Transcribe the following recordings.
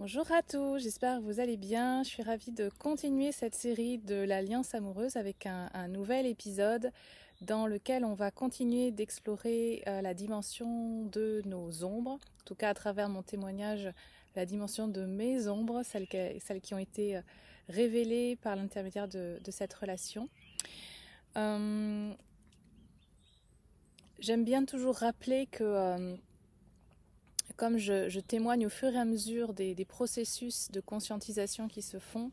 Bonjour à tous, j'espère que vous allez bien. Je suis ravie de continuer cette série de l'Alliance amoureuse avec un nouvel épisode dans lequel on va continuer d'explorer la dimension de nos ombres, en tout cas à travers mon témoignage, la dimension de mes ombres, celles qui ont été révélées par l'intermédiaire de cette relation. J'aime bien toujours rappeler que comme je témoigne au fur et à mesure des processus de conscientisation qui se font,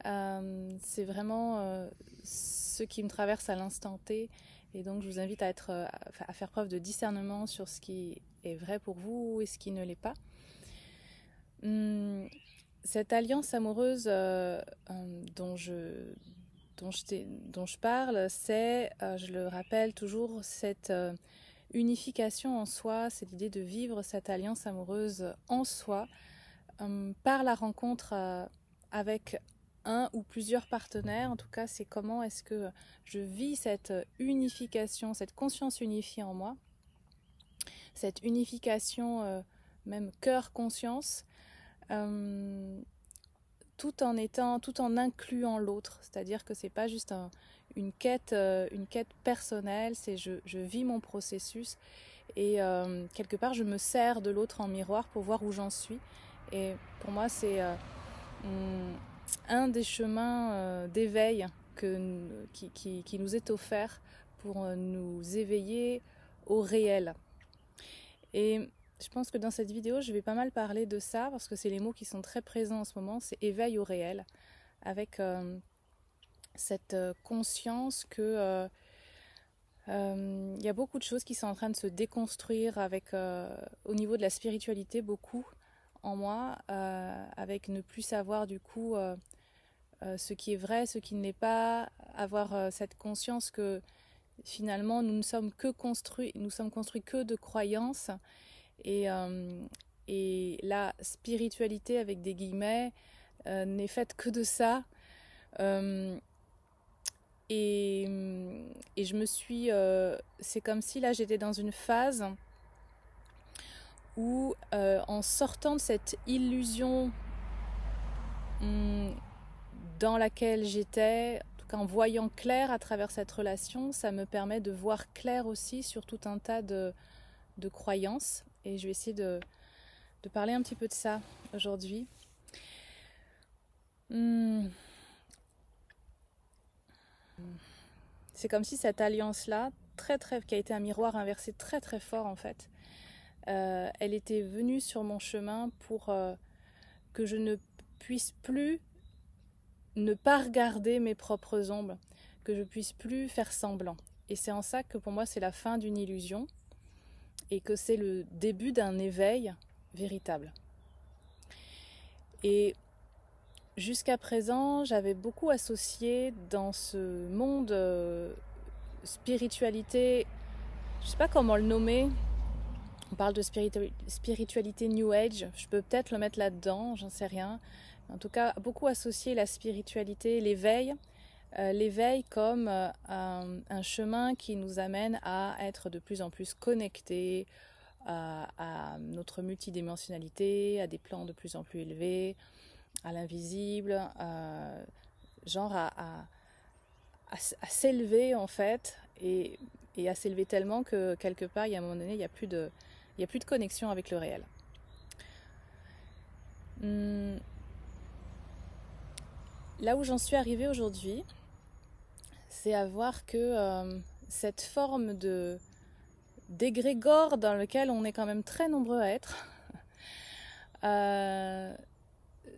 c'est vraiment ce qui me traverse à l'instant T. Et donc je vous invite à faire preuve de discernement sur ce qui est vrai pour vous et ce qui ne l'est pas. Cette alliance amoureuse dont je parle, c'est, je le rappelle toujours, cette unification en soi, c'est l'idée de vivre cette alliance amoureuse en soi par la rencontre avec un ou plusieurs partenaires. En tout cas, c'est comment est-ce que je vis cette unification, cette conscience unifiée en moi, cette unification même cœur-conscience, tout en incluant l'autre. C'est-à-dire que c'est pas juste une quête personnelle, c'est je vis mon processus et quelque part je me sers de l'autre en miroir pour voir où j'en suis. Et pour moi c'est un des chemins d'éveil qui nous est offert pour nous éveiller au réel. Et je pense que dans cette vidéo, je vais pas mal parler de ça parce que c'est les mots qui sont très présents en ce moment, c'est éveil au réel, avec cette conscience que y a beaucoup de choses qui sont en train de se déconstruire au niveau de la spiritualité, beaucoup en moi, avec ne plus savoir du coup ce qui est vrai, ce qui ne l'est pas, avoir cette conscience que finalement nous sommes construits que de croyances et la spiritualité avec des guillemets n'est faite que de ça. Et je me suis... c'est comme si là j'étais dans une phase où en sortant de cette illusion dans laquelle j'étais, en tout cas en voyant clair à travers cette relation, ça me permet de voir clair aussi sur tout un tas de croyances. Et je vais essayer de parler un petit peu de ça aujourd'hui. C'est comme si cette alliance-là, qui a été un miroir inversé très très fort en fait, elle était venue sur mon chemin pour que je ne puisse plus ne pas regarder mes propres ombres, que je puisse plus faire semblant. Et c'est en ça que pour moi c'est la fin d'une illusion et que c'est le début d'un éveil véritable. Et jusqu'à présent, j'avais beaucoup associé dans ce monde spiritualité, je ne sais pas comment le nommer, on parle de spiritualité New Age, je peux peut-être le mettre là-dedans, j'en sais rien. En tout cas, beaucoup associé la spiritualité, l'éveil comme un chemin qui nous amène à être de plus en plus connectés à notre multidimensionnalité, à des plans de plus en plus élevés, à l'invisible, genre à s'élever en fait, et à s'élever tellement que quelque part, il y a un moment donné, il n'y a plus de connexion avec le réel. Là où j'en suis arrivée aujourd'hui, c'est à voir que cette forme d'égrégore dans lequel on est quand même très nombreux à être,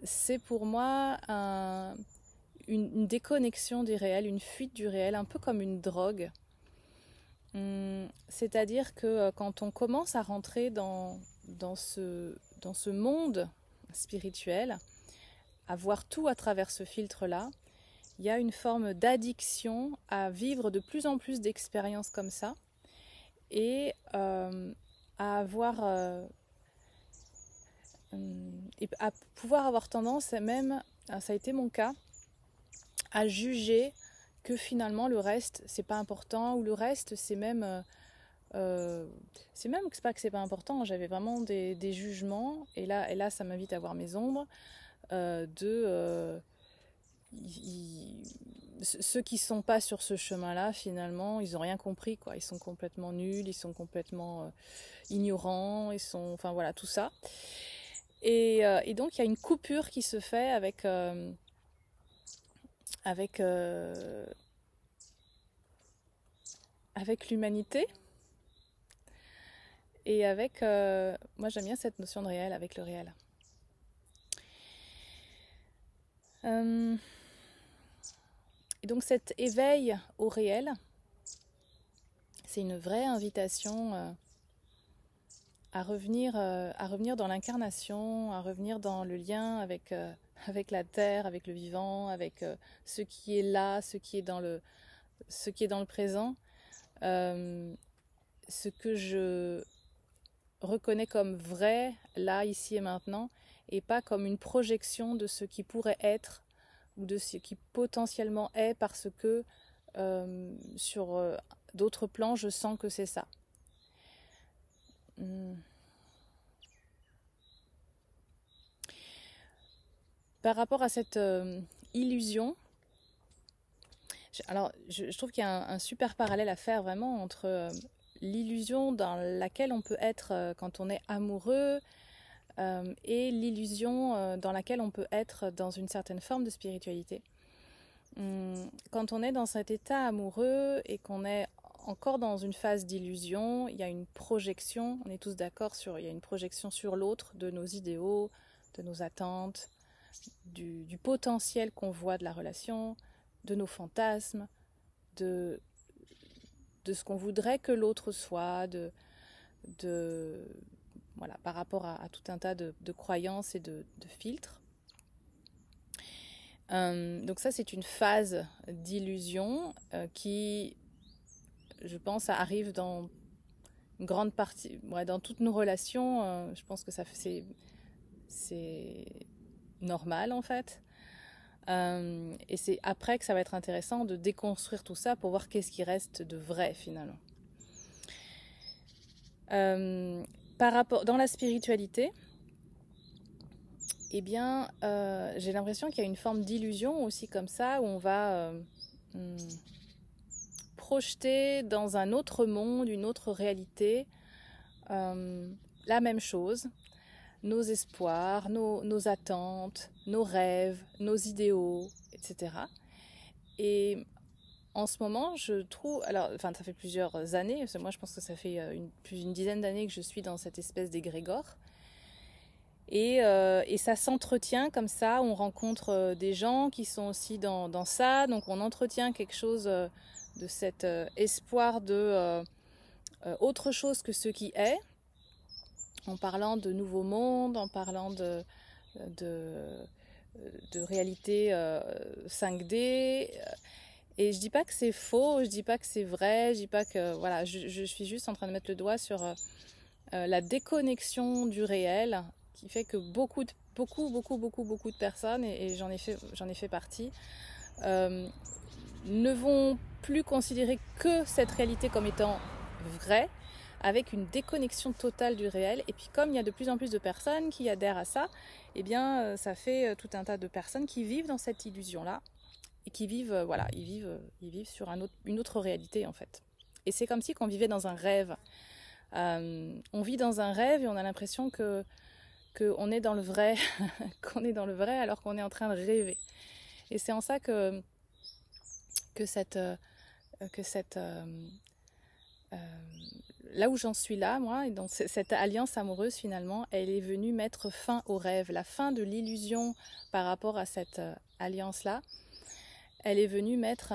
c'est pour moi une déconnexion du réel, une fuite du réel, un peu comme une drogue. C'est-à-dire que quand on commence à rentrer dans ce monde spirituel, à voir tout à travers ce filtre-là, il y a une forme d'addiction à vivre de plus en plus d'expériences comme ça et à avoir... et à pouvoir avoir tendance, même, ça a été mon cas, à juger que finalement le reste c'est pas important, ou le reste c'est même c'est même que c'est pas important, j'avais vraiment des jugements, et là ça m'invite à voir mes ombres, ceux qui sont pas sur ce chemin-là, finalement, ils ont rien compris, quoi. Ils sont complètement nuls, ils sont complètement ignorants, enfin voilà, tout ça. Et donc il y a une coupure qui se fait avec, euh, avec l'humanité et avec, moi j'aime bien cette notion de réel, avec le réel. Et donc cet éveil au réel, c'est une vraie invitation à revenir dans l'incarnation, à revenir dans le lien avec la terre, avec le vivant, avec ce qui est là, ce qui est dans le présent, ce que je reconnais comme vrai, là, ici et maintenant, et pas comme une projection de ce qui pourrait être ou de ce qui potentiellement est, parce que sur d'autres plans, je sens que c'est ça. Par rapport à cette illusion, je trouve qu'il y a un super parallèle à faire vraiment entre l'illusion dans laquelle on peut être quand on est amoureux et l'illusion dans laquelle on peut être dans une certaine forme de spiritualité. Quand on est dans cet état amoureux et qu'on est encore dans une phase d'illusion, il y a une projection, on est tous d'accord il y a une projection sur l'autre de nos idéaux, de nos attentes, du potentiel qu'on voit de la relation, de nos fantasmes, de ce qu'on voudrait que l'autre soit, voilà, par rapport à tout un tas de croyances et de filtres. Donc ça, c'est une phase d'illusion qui, je pense, arrive dans une grande partie, dans toutes nos relations. Je pense que c'est normal, en fait. Et c'est après que ça va être intéressant de déconstruire tout ça pour voir qu'est-ce qui reste de vrai, finalement. Par rapport, dans la spiritualité, eh bien, j'ai l'impression qu'il y a une forme d'illusion aussi comme ça, où on va projeter dans un autre monde, une autre réalité, la même chose, nos espoirs, nos attentes, nos rêves, nos idéaux, etc. Et en ce moment, je trouve, ça fait plusieurs années, parce que moi je pense que ça fait plus d'une dizaine d'années que je suis dans cette espèce d'égrégore. Et ça s'entretient comme ça, on rencontre des gens qui sont aussi dans ça, donc on entretient quelque chose de cet espoir de autre chose que ce qui est, en parlant de nouveaux mondes, en parlant de réalité 5D. Et je dis pas que c'est faux, je dis pas que c'est vrai, je dis pas que... Voilà, je suis juste en train de mettre le doigt sur la déconnexion du réel, qui fait que beaucoup de personnes, et j'en ai fait partie, ne vont plus considérer que cette réalité comme étant vraie, avec une déconnexion totale du réel. Et puis comme il y a de plus en plus de personnes qui adhèrent à ça, eh bien ça fait tout un tas de personnes qui vivent dans cette illusion-là, et qui vivent, ils vivent sur une autre réalité, en fait. Et c'est comme si qu'on vivait dans un rêve. On vit dans un rêve et on a l'impression qu'on est dans le vrai, qu'on est dans le vrai alors qu'on est en train de rêver. Et c'est en ça que là où j'en suis là, moi, et donc cette alliance amoureuse, finalement, elle est venue mettre fin au rêve. La fin de l'illusion par rapport à cette alliance-là, elle est venue mettre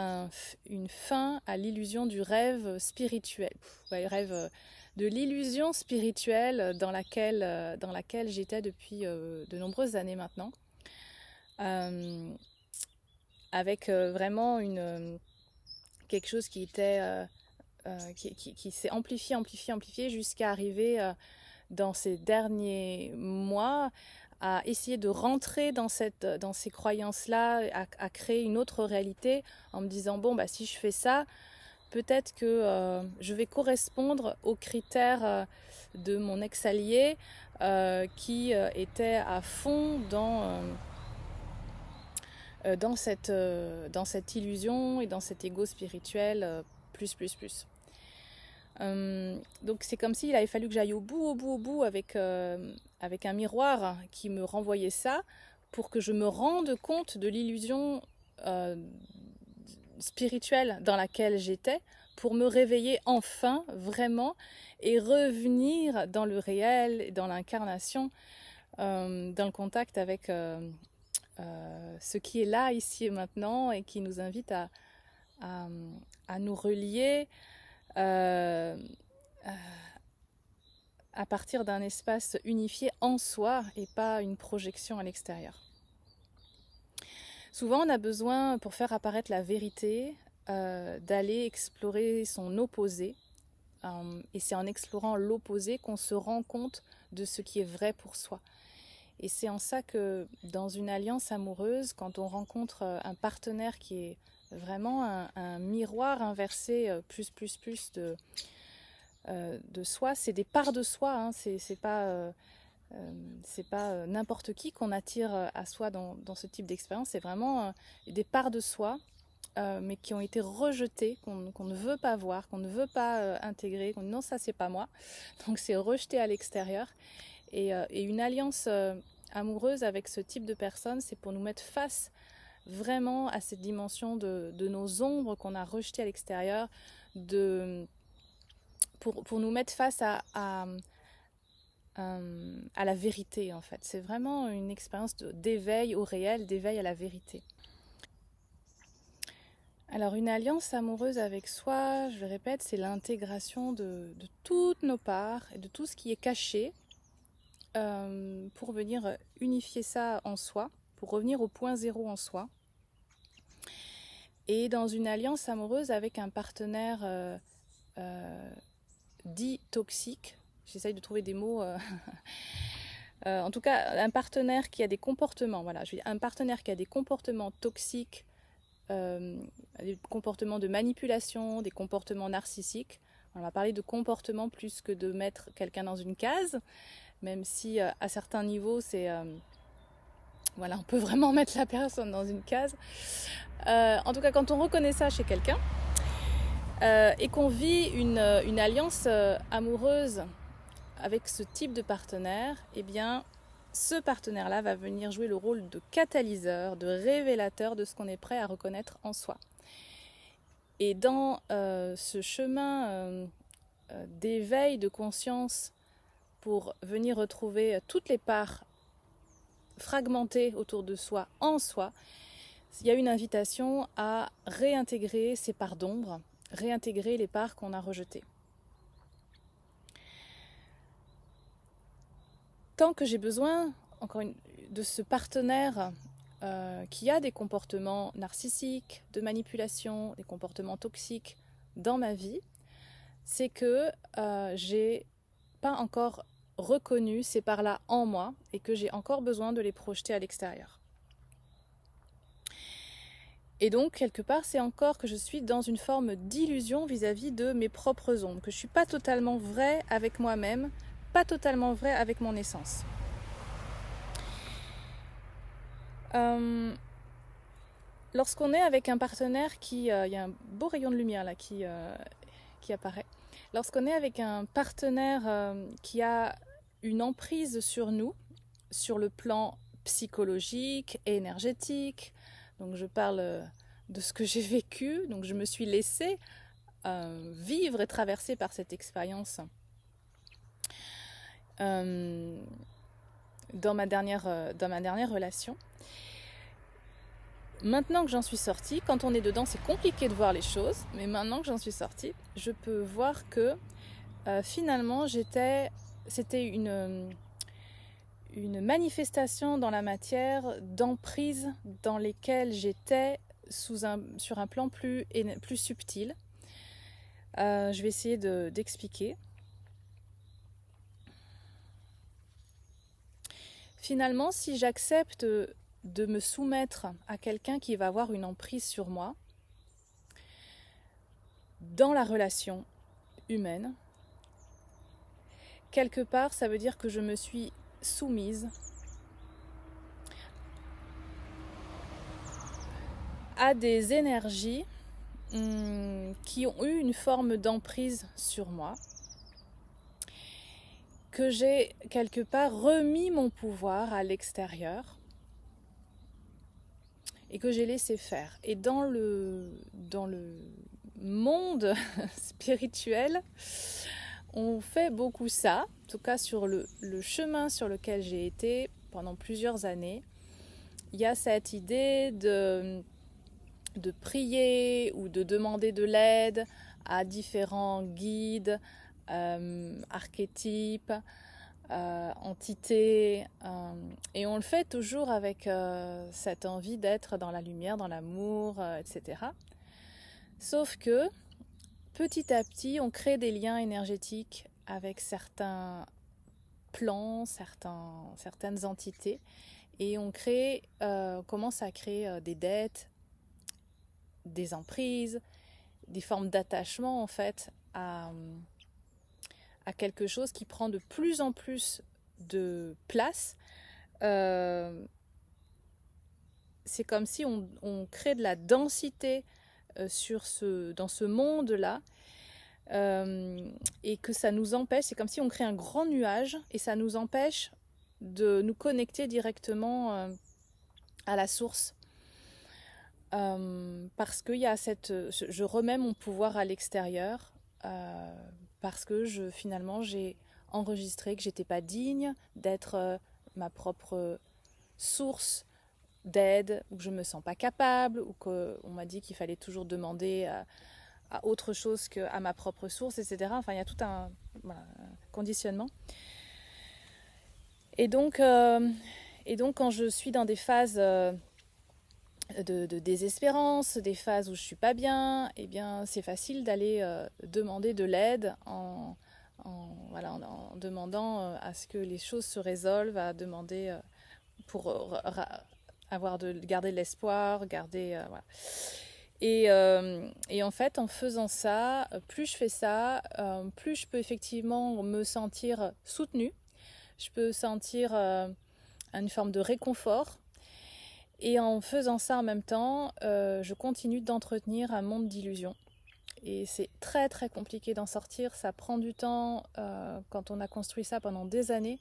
une fin à l'illusion du rêve spirituel. De l'illusion spirituelle dans laquelle j'étais depuis de nombreuses années maintenant. Avec vraiment quelque chose qui était... qui s'est amplifié jusqu'à arriver dans ces derniers mois à essayer de rentrer dans ces croyances-là, à créer une autre réalité en me disant, bon, bah, si je fais ça, peut-être que je vais correspondre aux critères de mon ex-allié qui était à fond dans cette illusion et dans cet ego spirituel plus. Donc c'est comme s'il avait fallu que j'aille au bout avec un miroir qui me renvoyait ça pour que je me rende compte de l'illusion spirituelle dans laquelle j'étais, pour me réveiller enfin vraiment et revenir dans le réel, dans l'incarnation, dans le contact avec ce qui est là, ici et maintenant, et qui nous invite à nous relier à partir d'un espace unifié en soi et pas une projection à l'extérieur. Souvent on a besoin, pour faire apparaître la vérité, d'aller explorer son opposé, et c'est en explorant l'opposé qu'on se rend compte de ce qui est vrai pour soi. Et c'est en ça que dans une alliance amoureuse, quand on rencontre un partenaire qui est vraiment un miroir inversé plus de soi, c'est des parts de soi, hein, c'est pas n'importe qui qu'on attire à soi dans ce type d'expérience, c'est vraiment des parts de soi, mais qui ont été rejetées, qu'on ne veut pas voir, qu'on ne veut pas intégrer, qu'on dit non, ça c'est pas moi, donc c'est rejeté à l'extérieur. Et une alliance amoureuse avec ce type de personnes, c'est pour nous mettre face vraiment à cette dimension de nos ombres qu'on a rejetées à l'extérieur, pour nous mettre face à la vérité en fait. C'est vraiment une expérience d'éveil au réel, d'éveil à la vérité. Alors une alliance amoureuse avec soi, je le répète, c'est l'intégration de toutes nos parts et de tout ce qui est caché pour venir unifier ça en soi, pour revenir au point zéro en soi. Et dans une alliance amoureuse avec un partenaire dit toxique, j'essaye de trouver des mots, en tout cas un partenaire qui a des comportements, voilà, un partenaire qui a des comportements toxiques, des comportements de manipulation, des comportements narcissiques. On va parler de comportements plus que de mettre quelqu'un dans une case, même si à certains niveaux c'est voilà, on peut vraiment mettre la personne dans une case. En tout cas, quand on reconnaît ça chez quelqu'un et qu'on vit une alliance amoureuse avec ce type de partenaire, eh bien, ce partenaire-là va venir jouer le rôle de catalyseur, de révélateur de ce qu'on est prêt à reconnaître en soi. Et dans ce chemin d'éveil de conscience pour venir retrouver toutes les parts fragmentées autour de soi, en soi, il y a une invitation à réintégrer ces parts d'ombre, réintégrer les parts qu'on a rejetées. Tant que j'ai besoin de ce partenaire qui a des comportements narcissiques, de manipulation, des comportements toxiques dans ma vie, c'est que j'ai pas encore reconnu ces parts-là en moi et que j'ai encore besoin de les projeter à l'extérieur. Et donc, quelque part, c'est encore que je suis dans une forme d'illusion vis-à-vis de mes propres ombres, que je ne suis pas totalement vraie avec moi-même, pas totalement vraie avec mon essence. Lorsqu'on est avec un partenaire il y a un beau rayon de lumière là qui apparaît. Lorsqu'on est avec un partenaire qui a une emprise sur nous, sur le plan psychologique, énergétique, donc je parle de ce que j'ai vécu, donc je me suis laissée vivre et traverser par cette expérience dans ma dernière relation. Maintenant que j'en suis sortie, quand on est dedans, c'est compliqué de voir les choses, mais maintenant que j'en suis sortie, je peux voir que finalement, c'était une manifestation dans la matière d'emprise dans lesquelles j'étais sur un plan plus subtil. Je vais essayer d'expliquer. Finalement, si j'accepte de me soumettre à quelqu'un qui va avoir une emprise sur moi, dans la relation humaine. Quelque part, ça veut dire que je me suis soumise à des énergies qui ont eu une forme d'emprise sur moi, que j'ai quelque part remis mon pouvoir à l'extérieur et que j'ai laissé faire. Et dans le monde spirituel, on fait beaucoup ça, en tout cas sur le chemin sur lequel j'ai été pendant plusieurs années. Il y a cette idée de prier ou de demander de l'aide à différents guides, archétypes, entités, et on le fait toujours avec cette envie d'être dans la lumière, dans l'amour, etc. Sauf que petit à petit, on crée des liens énergétiques avec certains plans, certaines entités, et on commence à créer des dettes, des emprises, des formes d'attachement en fait à quelque chose qui prend de plus en plus de place. C'est comme si on crée de la densité dans ce monde-là, et que ça nous empêche, c'est comme si on crée un grand nuage et ça nous empêche de nous connecter directement à la source. Parce qu'il y a je remets mon pouvoir à l'extérieur, parce que finalement j'ai enregistré que j'étais pas digne d'être ma propre source d'aide, ou que je me sens pas capable, ou qu'on m'a dit qu'il fallait toujours demander à autre chose qu'à ma propre source, etc. Enfin, il y a tout un conditionnement. Et donc, quand je suis dans des phases de désespérance, des phases où je suis pas bien, eh bien, c'est facile d'aller demander de l'aide en demandant à ce que les choses se résolvent, à demander pour garder de l'espoir, voilà. Et en fait, en faisant ça, plus je fais ça, plus je peux effectivement me sentir soutenue. Je peux sentir une forme de réconfort. Et en faisant ça en même temps, je continue d'entretenir un monde d'illusions. Et c'est très très compliqué d'en sortir. Ça prend du temps quand on a construit ça pendant des années.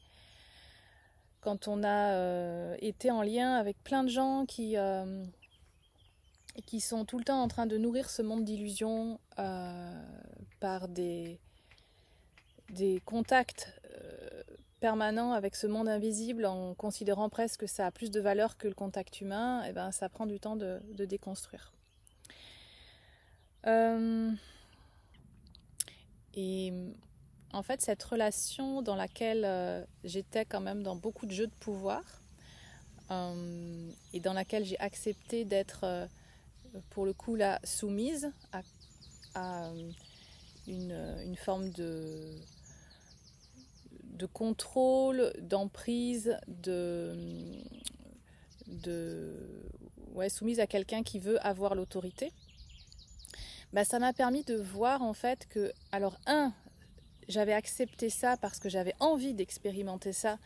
Quand on a été en lien avec plein de gens qui sont tout le temps en train de nourrir ce monde d'illusions par des contacts permanents avec ce monde invisible, en considérant presque que ça a plus de valeur que le contact humain, et ben ça prend du temps de déconstruire. Et en fait, cette relation dans laquelle j'étais quand même dans beaucoup de jeux de pouvoir, et dans laquelle j'ai accepté d'être pour le coup là soumise à une forme de contrôle, d'emprise, soumise à quelqu'un qui veut avoir l'autorité. Ça m'a permis de voir en fait que, alors j'avais accepté ça parce que j'avais envie d'expérimenter ça,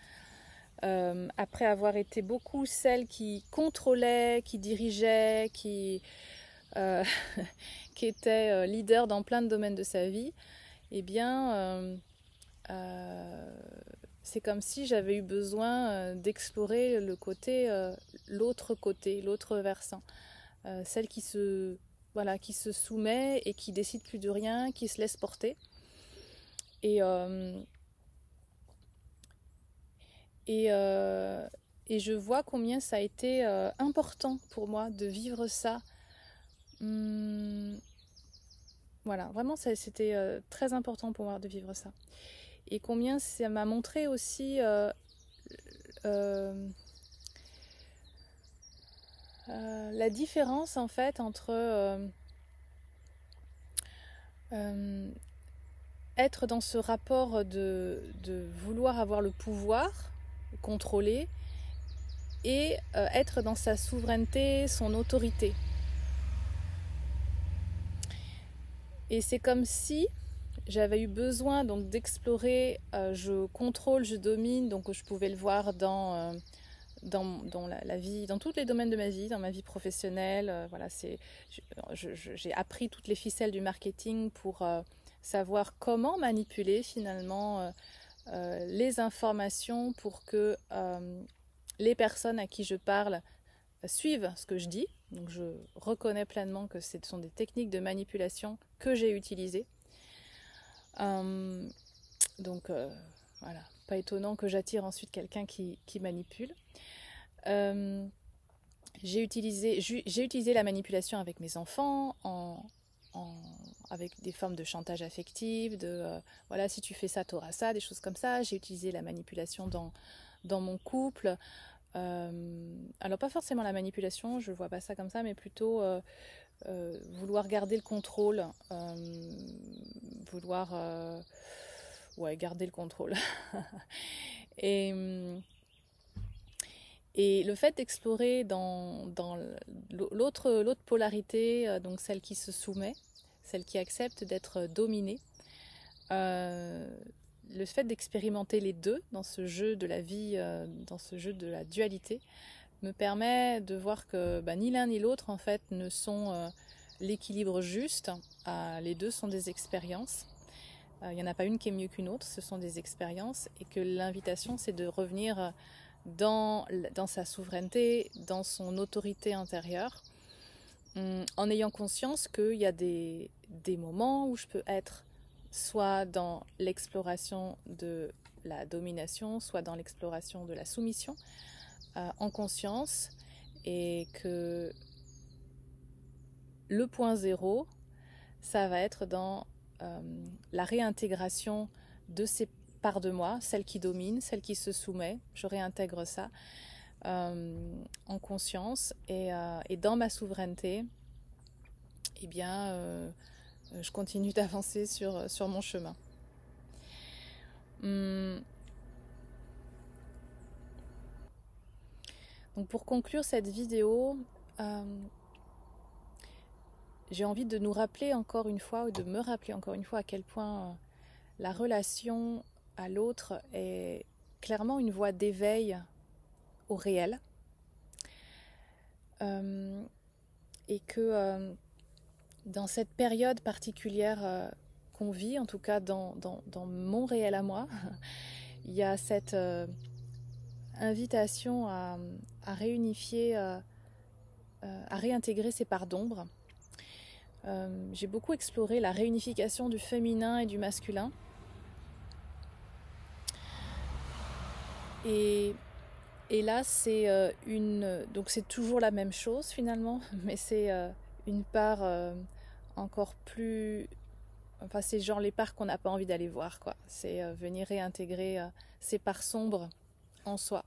après avoir été beaucoup celle qui contrôlait, qui dirigeait, qui était leader dans plein de domaines de sa vie. Eh bien, c'est comme si j'avais eu besoin d'explorer l'autre versant, celle qui se soumet et qui décide plus de rien, qui se laisse porter. Et je vois combien ça a été important pour moi de vivre ça. Vraiment, c'était très important pour moi de vivre ça. Et combien ça m'a montré aussi la différence en fait entre être dans ce rapport de vouloir avoir le pouvoir, contrôler, et être dans sa souveraineté, son autorité. Et c'est comme si j'avais eu besoin donc d'explorer, je contrôle, je domine, donc je pouvais le voir dans la vie, dans tous les domaines de ma vie, dans ma vie professionnelle. Voilà, j'ai appris toutes les ficelles du marketing pour savoir comment manipuler finalement les informations pour que les personnes à qui je parle suivent ce que je dis. Donc je reconnais pleinement que ce sont des techniques de manipulation que j'ai utilisées. Donc voilà, pas étonnant que j'attire ensuite quelqu'un qui manipule. J'ai utilisé la manipulation avec mes enfants, avec des formes de chantage affectif, voilà, si tu fais ça, tu auras ça, des choses comme ça. J'ai utilisé la manipulation dans mon couple. Alors pas forcément la manipulation, je ne vois pas ça comme ça, mais plutôt vouloir garder le contrôle, garder le contrôle. Et le fait d'explorer dans l'autre polarité, donc celle qui se soumet, celle qui accepte d'être dominée, le fait d'expérimenter les deux dans ce jeu de la vie, dans ce jeu de la dualité, me permet de voir que ni l'un ni l'autre en fait ne sont l'équilibre juste. Les deux sont des expériences. Il n'y en a pas une qui est mieux qu'une autre, ce sont des expériences, et que l'invitation c'est de revenir dans sa souveraineté, dans son autorité intérieure, en ayant conscience qu'il y a des moments où je peux être soit dans l'exploration de la domination, soit dans l'exploration de la soumission, en conscience, et que le point zéro, ça va être dans la réintégration de ces parts de moi, celle qui domine, celle qui se soumet. Je réintègre ça en conscience, et dans ma souveraineté, eh bien, je continue d'avancer sur mon chemin. Donc pour conclure cette vidéo, j'ai envie de nous rappeler encore une fois, ou de me rappeler encore une fois à quel point la relation à l'autre est clairement une voie d'éveil au réel. Et que dans cette période particulière qu'on vit, en tout cas dans mon réel à moi, il y a cette invitation à réunifier, à réintégrer ces parts d'ombre. J'ai beaucoup exploré la réunification du féminin et du masculin. Et là, donc c'est toujours la même chose finalement, mais c'est une part encore plus... Enfin, c'est genre les parts qu'on n'a pas envie d'aller voir, quoi. C'est venir réintégrer ces parts sombres en soi.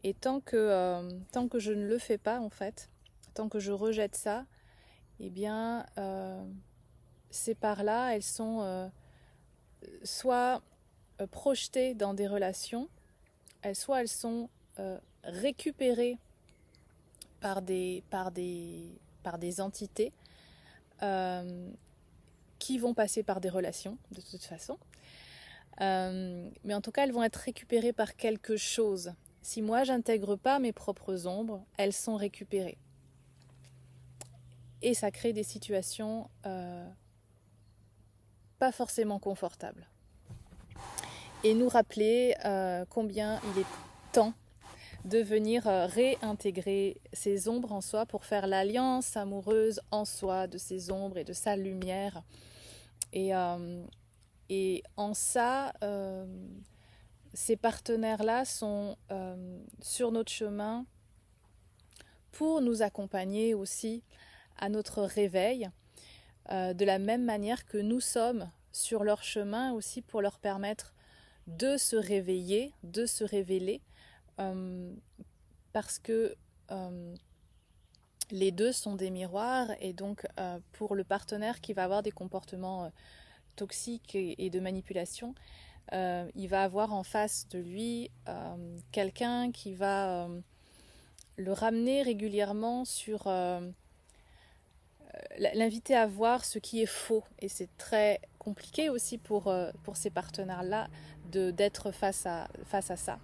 Et tant que je ne le fais pas, en fait, tant que je rejette ça, eh bien, ces parts-là, elles sont soit projetées dans des relations, soit elles sont récupérées par des entités qui vont passer par des relations, de toute façon. Mais en tout cas, elles vont être récupérées par quelque chose. Si moi, j'intègre pas mes propres ombres, elles sont récupérées. Et ça crée des situations pas forcément confortables. Et nous rappeler combien il est temps de venir réintégrer ces ombres en soi pour faire l'alliance amoureuse en soi de ces ombres et de sa lumière. Et en ça, ces partenaires-là sont sur notre chemin pour nous accompagner aussi à notre réveil, de la même manière que nous sommes sur leur chemin aussi pour leur permettre de se réveiller, de se révéler, parce que les deux sont des miroirs, et donc pour le partenaire qui va avoir des comportements toxiques et de manipulation, il va avoir en face de lui quelqu'un qui va le ramener régulièrement sur l'inviter à voir ce qui est faux. Et c'est très compliqué aussi pour ces partenaires-là d'être face à ça.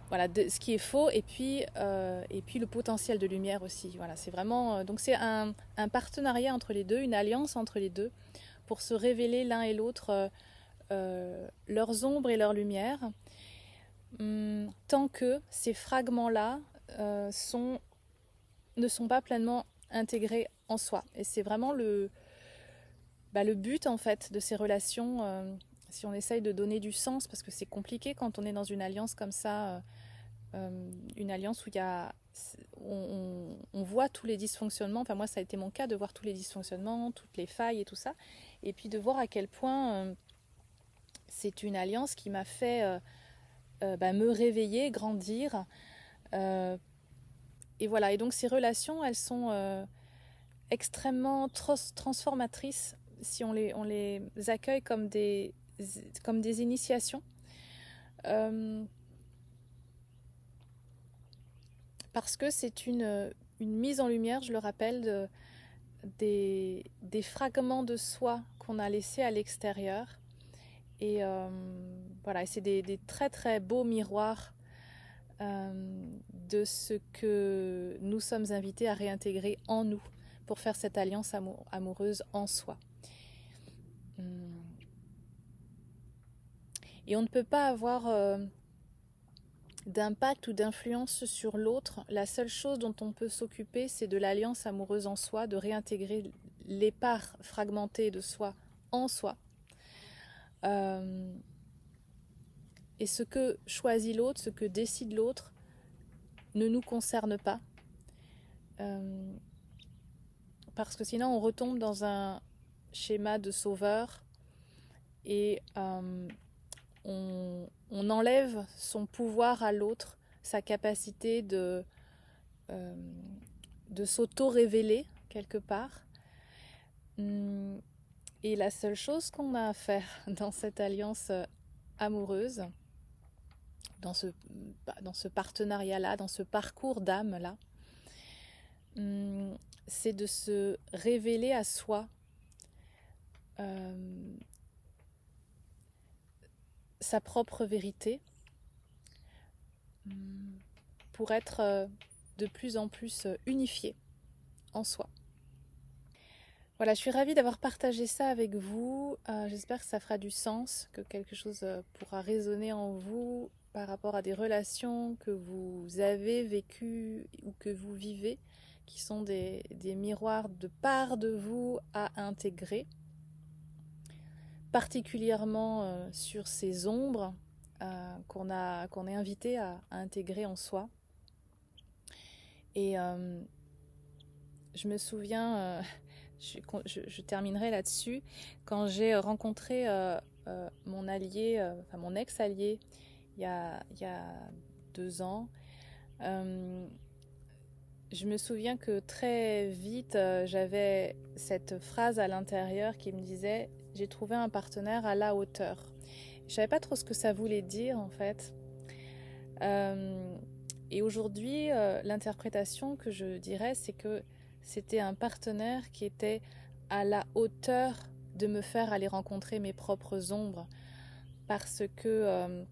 Voilà, ce qui est faux et puis le potentiel de lumière aussi. Voilà, c'est vraiment donc c'est un partenariat entre les deux, une alliance entre les deux pour se révéler l'un et l'autre leurs ombres et leurs lumières, tant que ces fragments-là ne sont pas pleinement intégrés en soi. Et c'est vraiment le but en fait de ces relations. Si on essaye de donner du sens, parce que c'est compliqué quand on est dans une alliance comme ça, une alliance où on voit tous les dysfonctionnements. Enfin moi ça a été mon cas, de voir tous les dysfonctionnements, toutes les failles et tout ça, et puis de voir à quel point c'est une alliance qui m'a fait me réveiller, grandir, et voilà. Et donc ces relations, elles sont extrêmement transformatrices si on les accueille comme des initiations, parce que c'est une mise en lumière, je le rappelle, des fragments de soi qu'on a laissés à l'extérieur. Et voilà, c'est des très très beaux miroirs de ce que nous sommes invités à réintégrer en nous pour faire cette alliance amoureuse en soi. Et on ne peut pas avoir d'impact ou d'influence sur l'autre. La seule chose dont on peut s'occuper, c'est de l'alliance amoureuse en soi, de réintégrer les parts fragmentées de soi en soi. Et ce que choisit l'autre, ce que décide l'autre, ne nous concerne pas. Parce que sinon on retombe dans un schéma de sauveur et on enlève son pouvoir à l'autre, sa capacité de s'auto-révéler quelque part. Et la seule chose qu'on a à faire dans cette alliance amoureuse, dans ce partenariat-là, dans ce parcours d'âme-là, c'est de se révéler à soi sa propre vérité pour être de plus en plus unifié en soi. Voilà, je suis ravie d'avoir partagé ça avec vous. J'espère que ça fera du sens, que quelque chose pourra résonner en vous par rapport à des relations que vous avez vécues ou que vous vivez, qui sont des miroirs de part de vous à intégrer, particulièrement sur ces ombres qu'on est invité à intégrer en soi. Et je me souviens, je terminerai là-dessus, quand j'ai rencontré mon allié, mon ex-allié, il y a 2 ans, je me souviens que très vite, j'avais cette phrase à l'intérieur qui me disait « J'ai trouvé un partenaire à la hauteur ». Je ne savais pas trop ce que ça voulait dire en fait. Et aujourd'hui, l'interprétation que je dirais, c'est que c'était un partenaire qui était à la hauteur de me faire aller rencontrer mes propres ombres, parce que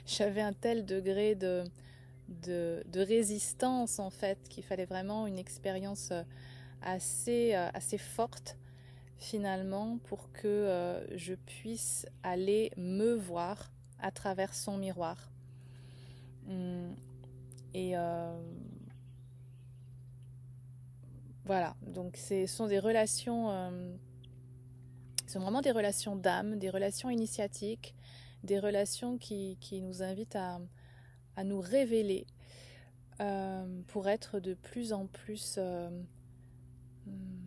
j'avais un tel degré de résistance en fait, qu'il fallait vraiment une expérience assez forte finalement pour que je puisse aller me voir à travers son miroir. Et voilà, donc ce sont des relations, sont vraiment des relations d'âme, des relations initiatiques, des relations qui nous invitent à nous révéler pour être de plus en plus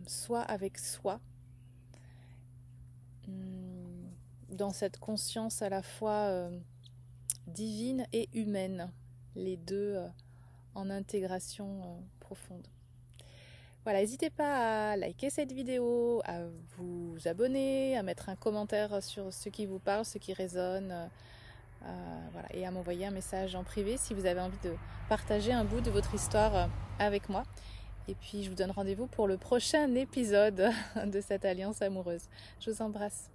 soi avec soi, dans cette conscience à la fois divine et humaine, les deux en intégration profonde. Voilà, n'hésitez pas à liker cette vidéo, à vous abonner, à mettre un commentaire sur ce qui vous parle, ce qui résonne, Voilà, et à m'envoyer un message en privé si vous avez envie de partager un bout de votre histoire avec moi. Et puis je vous donne rendez-vous pour le prochain épisode de cette alliance amoureuse. Je vous embrasse.